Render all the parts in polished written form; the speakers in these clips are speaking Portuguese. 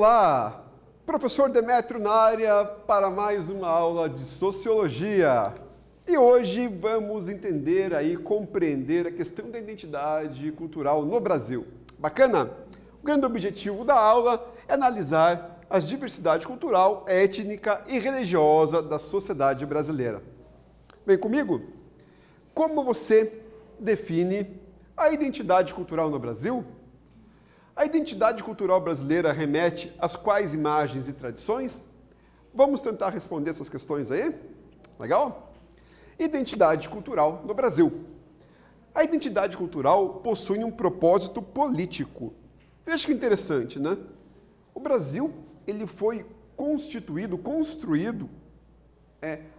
Olá, professor Demétrio na área para mais uma aula de Sociologia. E hoje vamos entender aí, compreender a questão da identidade cultural no Brasil. Bacana? O grande objetivo da aula é analisar a diversidade cultural, étnica e religiosa da sociedade brasileira. Vem comigo? Como você define a identidade cultural no Brasil? A identidade cultural brasileira remete às quais imagens e tradições? Vamos tentar responder essas questões aí? Legal? Identidade cultural no Brasil. A identidade cultural possui um propósito político. Veja que interessante, né? O Brasil, ele foi construído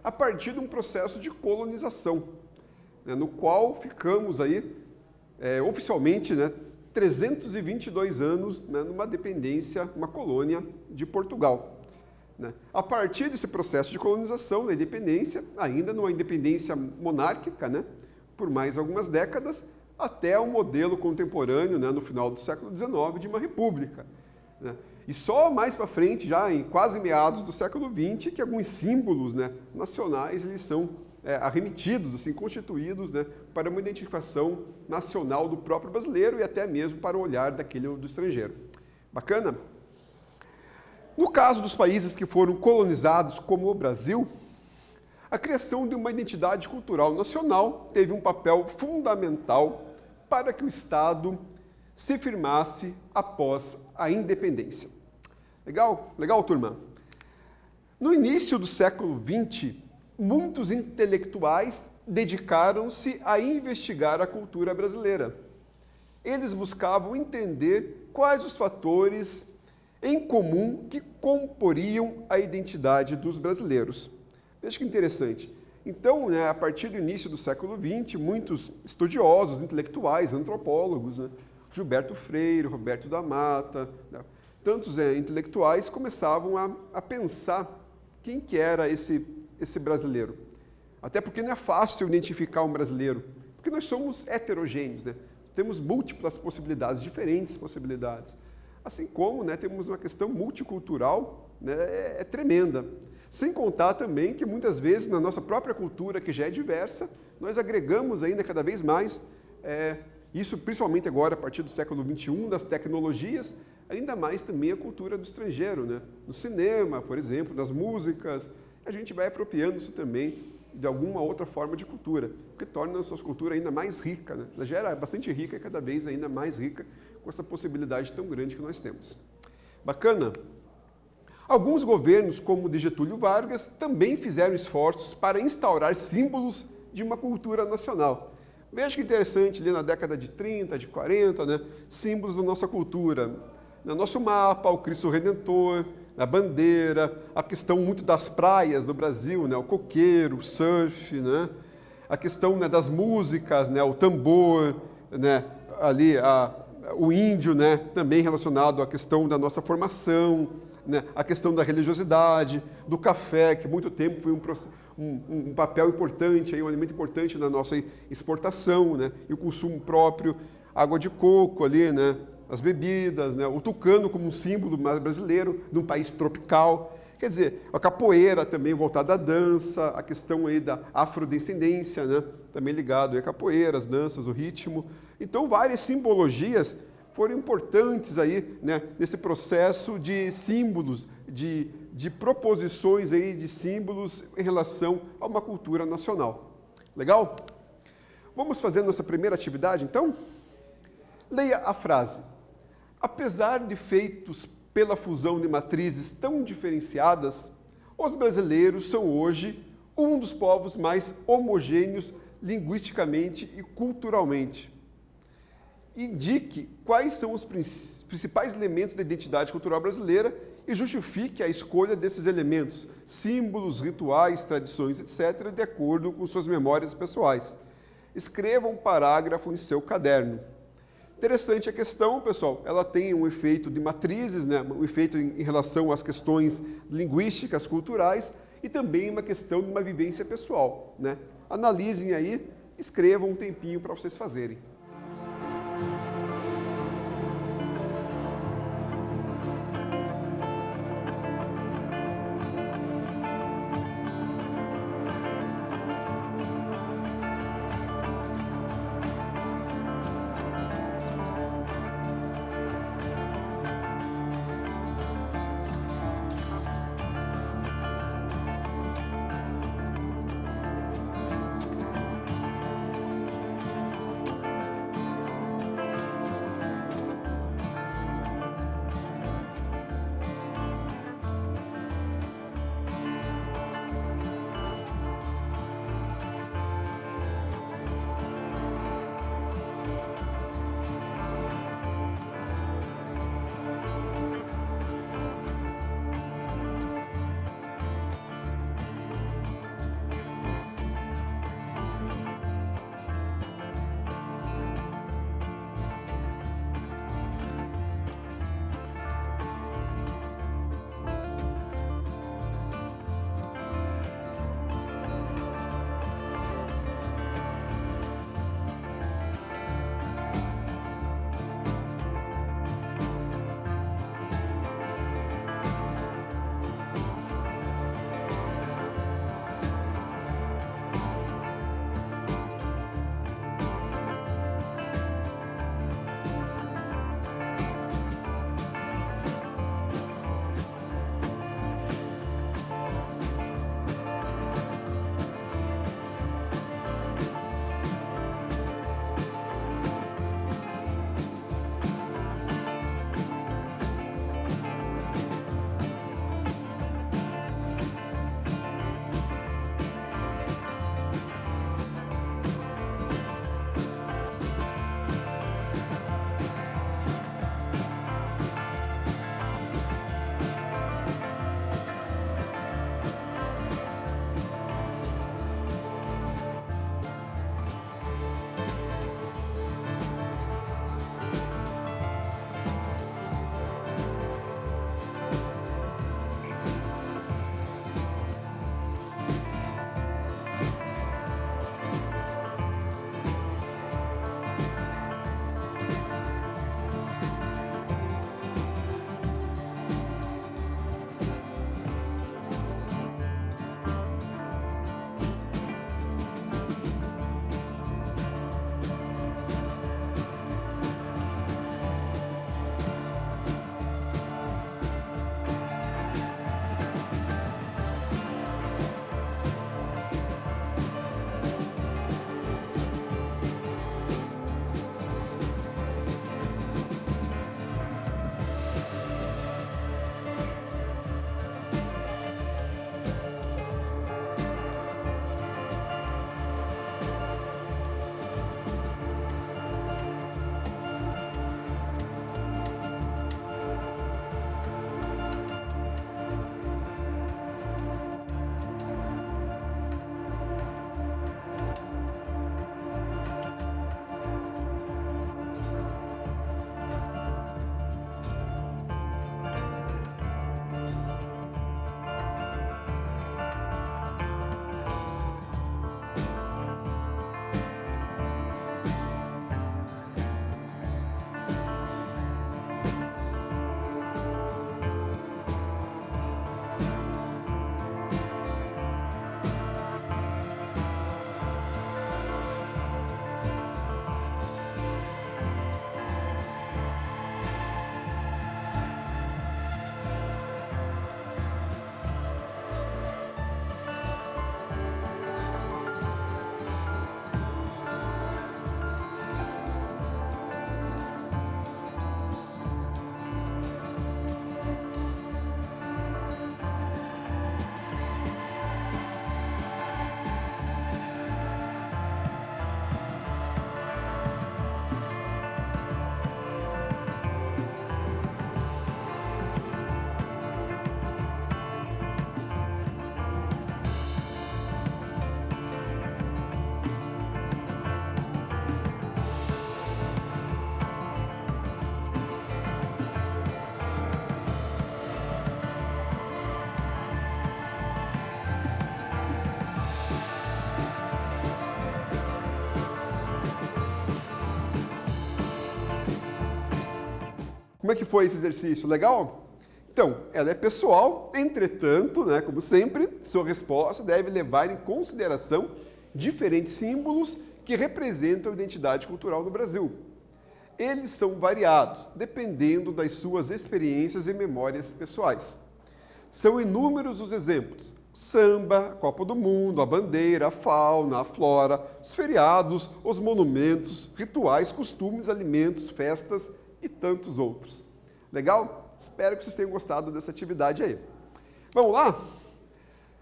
a partir de um processo de colonização, né, no qual ficamos aí, oficialmente, né, 322 anos, né, numa dependência, uma colônia de Portugal. Né? A partir desse processo de colonização, da independência, ainda numa independência monárquica, né, por mais algumas décadas, até o modelo contemporâneo, né, no final do século XIX, de uma república. Né? E só mais para frente, já em quase meados do século XX, que alguns símbolos, né, nacionais eles são arremetidos, assim, constituídos, né, para uma identificação nacional do próprio brasileiro e até mesmo para o olhar daquele do estrangeiro. Bacana? No caso dos países que foram colonizados, como o Brasil, a criação de uma identidade cultural nacional teve um papel fundamental para que o Estado se firmasse após a independência. Legal? Legal, turma? No início do século XX, muitos intelectuais dedicaram-se a investigar a cultura brasileira. Eles buscavam entender quais os fatores em comum que comporiam a identidade dos brasileiros. Veja que interessante. Então, né, a partir do início do século XX, muitos estudiosos, intelectuais, antropólogos, né, Gilberto Freire, Roberto da Mata, né, tantos intelectuais começavam a pensar quem que era esse brasileiro. Até porque não é fácil identificar um brasileiro, porque nós somos heterogêneos, né? Temos múltiplas possibilidades, diferentes possibilidades. Assim como, né, temos uma questão multicultural, né, tremenda. Sem contar também que muitas vezes na nossa própria cultura, que já é diversa, nós agregamos ainda cada vez mais, isso principalmente agora a partir do século XXI, das tecnologias, ainda mais também a cultura do estrangeiro, né? No cinema, por exemplo, nas músicas, a gente vai apropriando-se também de alguma outra forma de cultura, o que torna a nossa cultura ainda mais rica, né? Ela já era bastante rica e cada vez ainda mais rica com essa possibilidade tão grande que nós temos. Bacana? Alguns governos, como o de Getúlio Vargas, também fizeram esforços para instaurar símbolos de uma cultura nacional. Veja que interessante, ali na década de 30, de 40, né? Símbolos da nossa cultura. No nosso mapa, o Cristo Redentor, a bandeira, a questão muito das praias do Brasil, né? O coqueiro, o surf, né? A questão, né, das músicas, né? O tambor, né? Ali o índio, né? Também relacionado à questão da nossa formação, né? A questão da religiosidade, do café, que muito tempo foi um papel importante, aí, um elemento importante na nossa exportação, né? E o consumo próprio, água de coco ali, né? As bebidas, né? O tucano como um símbolo brasileiro de um país tropical. Quer dizer, a capoeira também voltada à dança, a questão aí da afrodescendência, né? Também ligado à capoeira, as danças, o ritmo. Então, várias simbologias foram importantes aí, né? Nesse processo de símbolos, de proposições aí de símbolos em relação a uma cultura nacional. Legal? Vamos fazer nossa primeira atividade, então? Leia a frase. Apesar de feitos pela fusão de matrizes tão diferenciadas, os brasileiros são hoje um dos povos mais homogêneos linguisticamente e culturalmente. Indique quais são os principais elementos da identidade cultural brasileira e justifique a escolha desses elementos, símbolos, rituais, tradições, etc., de acordo com suas memórias pessoais. Escreva um parágrafo em seu caderno. Interessante a questão, pessoal, ela tem um efeito de matrizes, né? Um efeito em relação às questões linguísticas, culturais, e também uma questão de uma vivência pessoal, né? Analisem aí, escrevam um tempinho para vocês fazerem. Como é que foi esse exercício? Legal? Então, ela é pessoal, entretanto, né, como sempre, sua resposta deve levar em consideração diferentes símbolos que representam a identidade cultural do Brasil. Eles são variados, dependendo das suas experiências e memórias pessoais. São inúmeros os exemplos: samba, a Copa do Mundo, a bandeira, a fauna, a flora, os feriados, os monumentos, rituais, costumes, alimentos, festas e tantos outros. Legal? Espero que vocês tenham gostado dessa atividade aí. Vamos lá?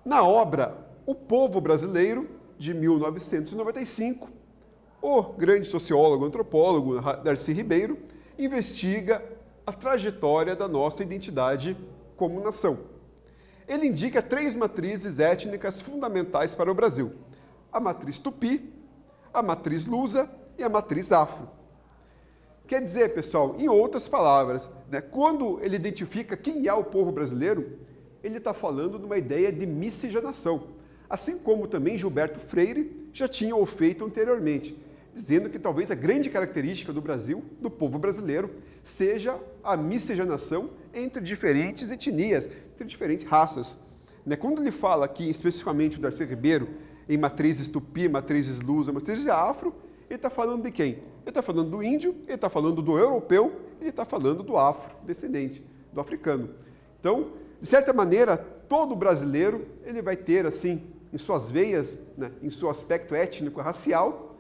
Na obra O Povo Brasileiro, de 1995, o grande sociólogo, antropólogo Darcy Ribeiro investiga a trajetória da nossa identidade como nação. Ele indica 3 matrizes étnicas fundamentais para o Brasil: a matriz tupi, a matriz lusa e a matriz afro. Quer dizer, pessoal, em outras palavras, né, quando ele identifica quem é o povo brasileiro, ele está falando de uma ideia de miscigenação, assim como também Gilberto Freire já tinha o feito anteriormente, dizendo que talvez a grande característica do Brasil, do povo brasileiro, seja a miscigenação entre diferentes etnias, entre diferentes raças. Quando ele fala aqui, especificamente o Darcy Ribeiro, em matrizes tupi, matrizes lusa, matrizes afro, ele está falando de quem? Ele está falando do índio, ele está falando do europeu, ele está falando do afrodescendente, do africano. Então, de certa maneira, todo brasileiro ele vai ter, assim, em suas veias, né, em seu aspecto étnico-racial,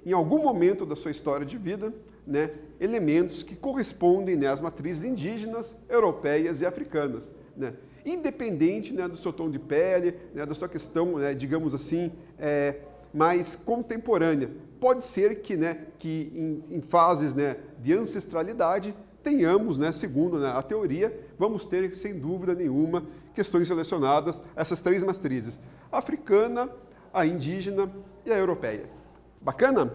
em algum momento da sua história de vida, né, elementos que correspondem, né, às matrizes indígenas, europeias e africanas, né, independente, né, do seu tom de pele, né, da sua questão, né, digamos assim, mais contemporânea. Pode ser que, né, que em fases, né, de ancestralidade tenhamos, né, segundo, né, a teoria, vamos ter, sem dúvida nenhuma, questões relacionadas a essas 3 matrizes: a africana, a indígena e a europeia. Bacana?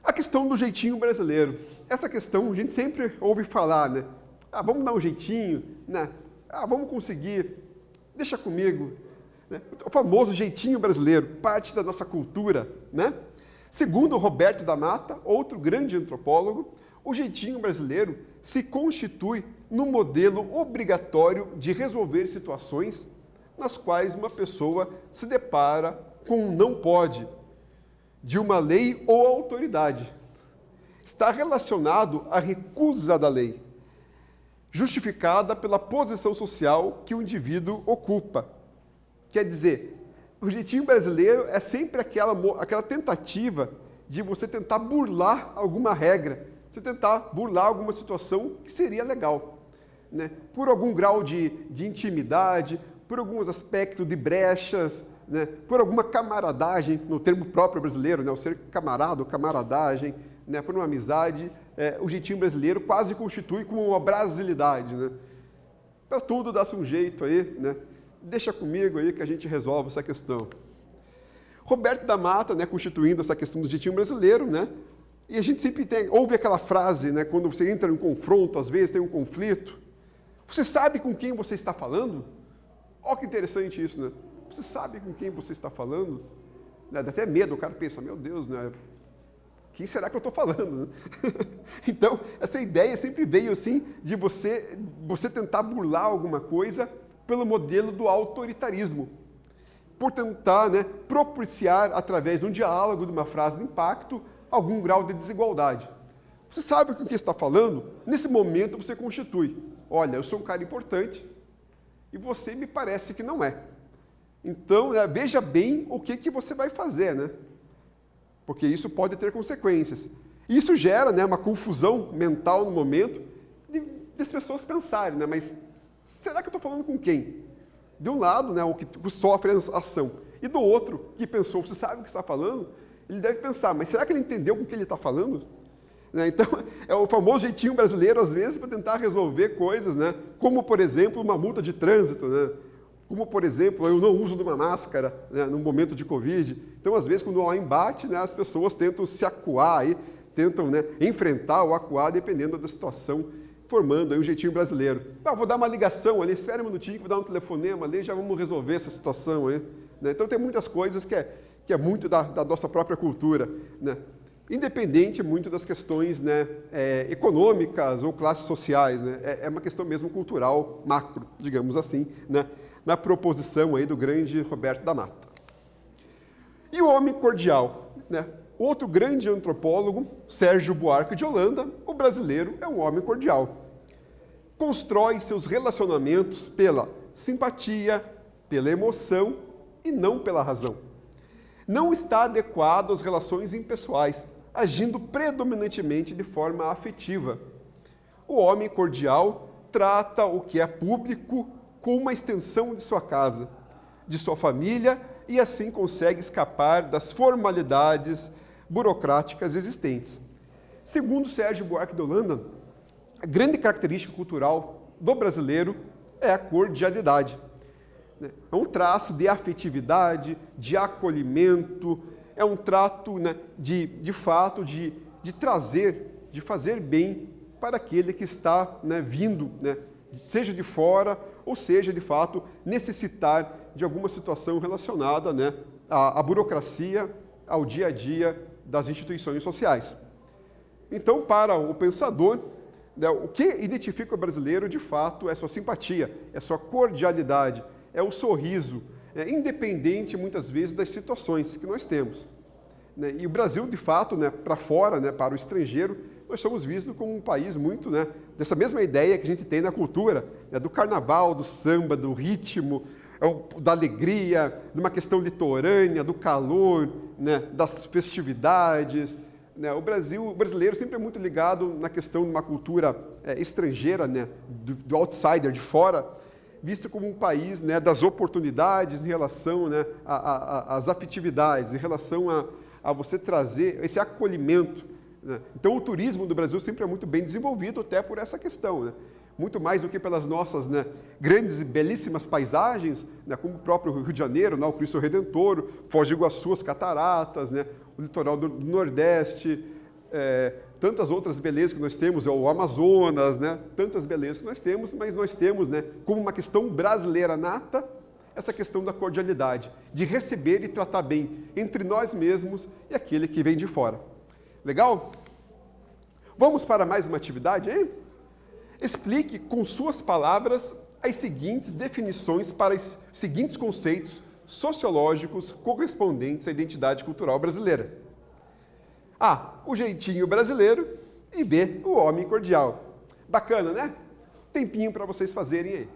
A questão do jeitinho brasileiro. Essa questão a gente sempre ouve falar, né? Vamos dar um jeitinho, né? Vamos conseguir, deixa comigo. Né? O famoso jeitinho brasileiro, parte da nossa cultura, né? Segundo Roberto da Mata, outro grande antropólogo, o jeitinho brasileiro se constitui no modelo obrigatório de resolver situações nas quais uma pessoa se depara com um não pode de uma lei ou autoridade. Está relacionado à recusa da lei, justificada pela posição social que o indivíduo ocupa. Quer dizer, o jeitinho brasileiro é sempre aquela tentativa de você tentar burlar alguma regra, você tentar burlar alguma situação que seria legal, né? Por algum grau de intimidade, por alguns aspectos de brechas, né? Por alguma camaradagem, no termo próprio brasileiro, né? O ser camarada, camaradagem, né? Por uma amizade, o jeitinho brasileiro quase constitui como uma brasilidade, né? Para tudo dá-se um jeito aí, né? Deixa comigo aí que a gente resolve essa questão. Roberto da Mata, né, constituindo essa questão do jeitinho brasileiro, né? E a gente sempre ouve aquela frase, né, quando você entra em um confronto, às vezes tem um conflito. Você sabe com quem você está falando? Olha que interessante isso, né? Você sabe com quem você está falando? Dá até medo, o cara pensa, meu Deus, né? Quem será que eu estou falando? Então, essa ideia sempre veio assim, de você tentar burlar alguma coisa pelo modelo do autoritarismo, por tentar, né, propiciar, através de um diálogo, de uma frase de impacto, algum grau de desigualdade. Você sabe com quem está falando? Nesse momento você constitui. Olha, eu sou um cara importante e você me parece que não é. Então, veja bem o que você vai fazer, né? Porque isso pode ter consequências. Isso gera, né, uma confusão mental no momento das pessoas pensarem, né? Mas será que eu estou falando com quem? De um lado, né, o que sofre a ação, e do outro, que pensou, você sabe o que está falando? Ele deve pensar, mas será que ele entendeu com o que ele está falando? Né? Então, é o famoso jeitinho brasileiro, às vezes, para tentar resolver coisas, né? Como, por exemplo, uma multa de trânsito, né? Como, por exemplo, eu não uso de uma máscara, né, no momento de Covid. Então, às vezes, quando há um embate, né, as pessoas tentam se acuar, aí, tentam, né, enfrentar ou acuar, dependendo da situação, formando aí um jeitinho brasileiro. Vou dar uma ligação ali, espera um minutinho que vou dar um telefonema ali, já vamos resolver essa situação aí. Né? Então, tem muitas coisas que é muito da nossa própria cultura, né? independente muito das questões, né, econômicas ou classes sociais, né? É uma questão mesmo cultural macro, digamos assim, né, na proposição aí do grande Roberto da Mata. E o homem cordial, né? Outro grande antropólogo, Sérgio Buarque de Holanda, o brasileiro é um homem cordial. Constrói seus relacionamentos pela simpatia, pela emoção e não pela razão. Não está adequado às relações impessoais, agindo predominantemente de forma afetiva. O homem cordial trata o que é público como uma extensão de sua casa, de sua família, e assim consegue escapar das formalidades burocráticas existentes. Segundo Sérgio Buarque de Holanda, a grande característica cultural do brasileiro é a cordialidade. É um traço de afetividade, de acolhimento, é um trato, né, de fato, de trazer, de fazer bem para aquele que está, né, vindo, né, seja de fora ou seja, de fato, necessitar de alguma situação relacionada, né, à burocracia, ao dia a dia das instituições sociais. Então, para o pensador, né, o que identifica o brasileiro, de fato, é sua simpatia, é sua cordialidade, é o sorriso, independente, muitas vezes, das situações que nós temos. Né? E o Brasil, de fato, né, para fora, né, para o estrangeiro, nós somos vistos como um país muito, né, dessa mesma ideia que a gente tem na cultura, né, do carnaval, do samba, do ritmo, da alegria, de uma questão litorânea, do calor, né, das festividades. Né? O brasileiro sempre é muito ligado na questão de uma cultura estrangeira, né, do outsider, de fora, visto como um país, né, das oportunidades em relação, né, às afetividades, em relação a você trazer esse acolhimento. Né? Então, o turismo do Brasil sempre é muito bem desenvolvido, até por essa questão. Né? Muito mais do que pelas nossas, né, grandes e belíssimas paisagens, né, como o próprio Rio de Janeiro, né, o Cristo Redentor, Foz do Iguaçu, as cataratas, né, o litoral do Nordeste, tantas outras belezas que nós temos, o Amazonas, né, tantas belezas que nós temos, mas nós temos, né, como uma questão brasileira nata, essa questão da cordialidade, de receber e tratar bem entre nós mesmos e aquele que vem de fora. Legal? Vamos para mais uma atividade aí? Explique com suas palavras as seguintes definições para os seguintes conceitos sociológicos correspondentes à identidade cultural brasileira. A, o jeitinho brasileiro, e B, o homem cordial. Bacana, né? Tempinho para vocês fazerem aí.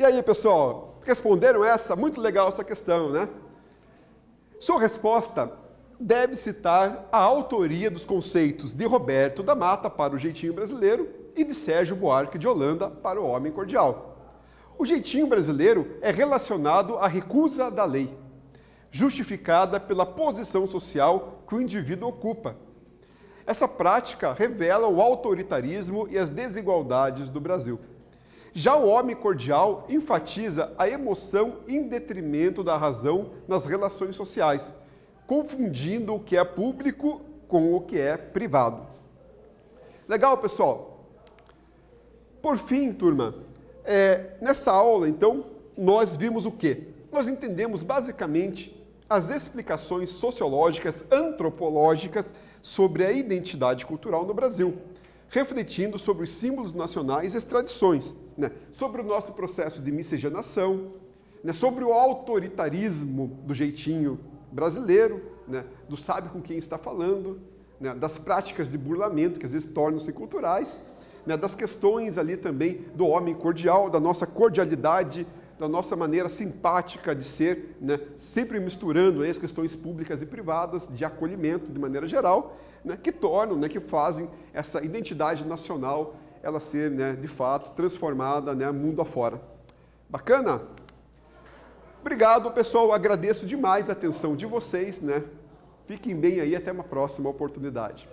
E aí, pessoal, responderam essa? Muito legal essa questão, né? Sua resposta deve citar a autoria dos conceitos de Roberto da Mata para o jeitinho brasileiro e de Sérgio Buarque de Holanda para o homem cordial. O jeitinho brasileiro é relacionado à recusa da lei, justificada pela posição social que o indivíduo ocupa. Essa prática revela o autoritarismo e as desigualdades do Brasil. Já o homem cordial enfatiza a emoção em detrimento da razão nas relações sociais, confundindo o que é público com o que é privado. Legal, pessoal? Por fim, turma, nessa aula, então, nós vimos o quê? Nós entendemos basicamente as explicações sociológicas, antropológicas sobre a identidade cultural no Brasil, refletindo sobre os símbolos nacionais e as tradições, né? Sobre o nosso processo de miscigenação, né? Sobre o autoritarismo do jeitinho brasileiro, né? Do sabe com quem está falando, né? Das práticas de burlamento que às vezes tornam-se culturais, né? Das questões ali também do homem cordial, da nossa cordialidade, da nossa maneira simpática de ser, né? Sempre misturando aí as questões públicas e privadas, de acolhimento de maneira geral, né? Que tornam, né? Que fazem essa identidade nacional ela ser, né? De fato, transformada, né? Mundo afora. Bacana? Obrigado, pessoal. Agradeço demais a atenção de vocês, né? Fiquem bem aí, até uma próxima oportunidade.